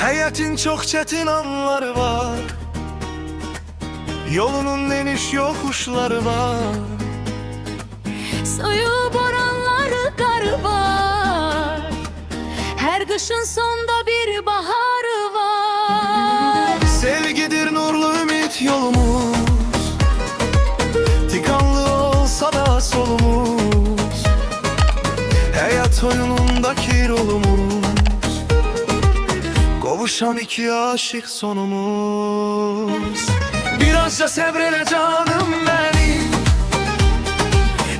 Hayatın çok çetin anları var, yolunun eniş yokuşları var. Soyup oranları kar var, her kışın sonda bir baharı var. Sevgidir nurlu ümit yolumuz, tikanlı olsa da solumuz. Hayat oyunundaki rolumuz, kavuşan iki aşık sonumuz. Birazca sabreyle canım benim,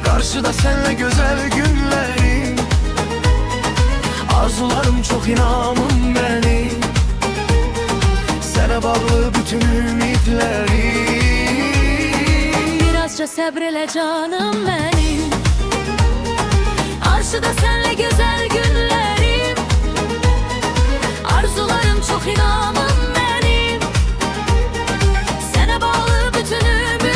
karşıda seninle güzel günlerim. Arzularım çok, inanım benim, sana bağlı bütün ümitlerim. Birazca sabreyle canım benim, karşıda seninle güzel günlerim. Arzularım çok, inanım benim, sana bağlı bütün ümitlerim.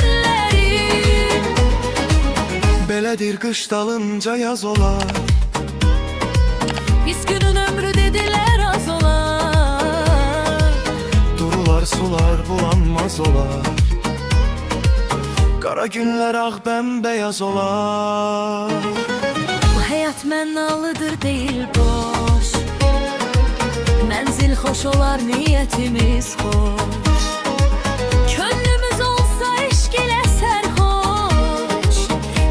Beledir kış dalınca yaz olar, Biz günün ömrü dediler az olar. durular sular bulanmaz olar. Kara günler ah bembeyaz olar. Bu hayat mennalıdır değil boş, menzil hoş olar, niyetimiz hoş. Könlümüz olsa eşk ile serhoş,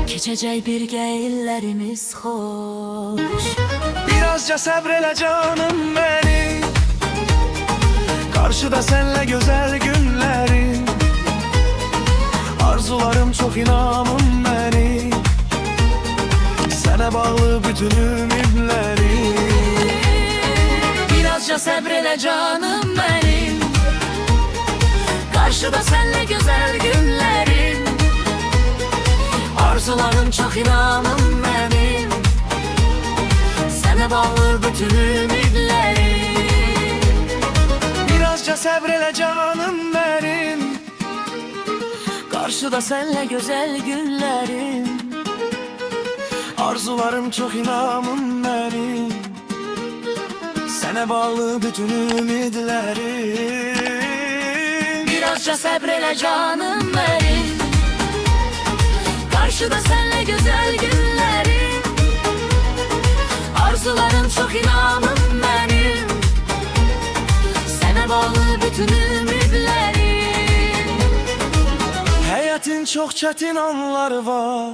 geçecek bir illerimiz hoş. Birazca sabreyle canım benim, karşıda seninle güzel günlerim. Arzularım çok, inanım benim, sana bağlı bütün ümitlerim. Birazca sabreyle canım benim, karşıda seninle güzel günlerim. Arzularım çok, inanım benim, sana bağlı bütün ümitlerim. Birazca sabreyle canım benim, Karşıda seninle güzel günlerim. arzularım çok, inanım benim, sana bağlı bütün ümitlerim. Birazca sabreyle canım benim, karşıda seninle güzel günlerim. Arzularım çok, inanım benim, sana bağlı bütün ümitlerim. Hayatın çok çetin anları var,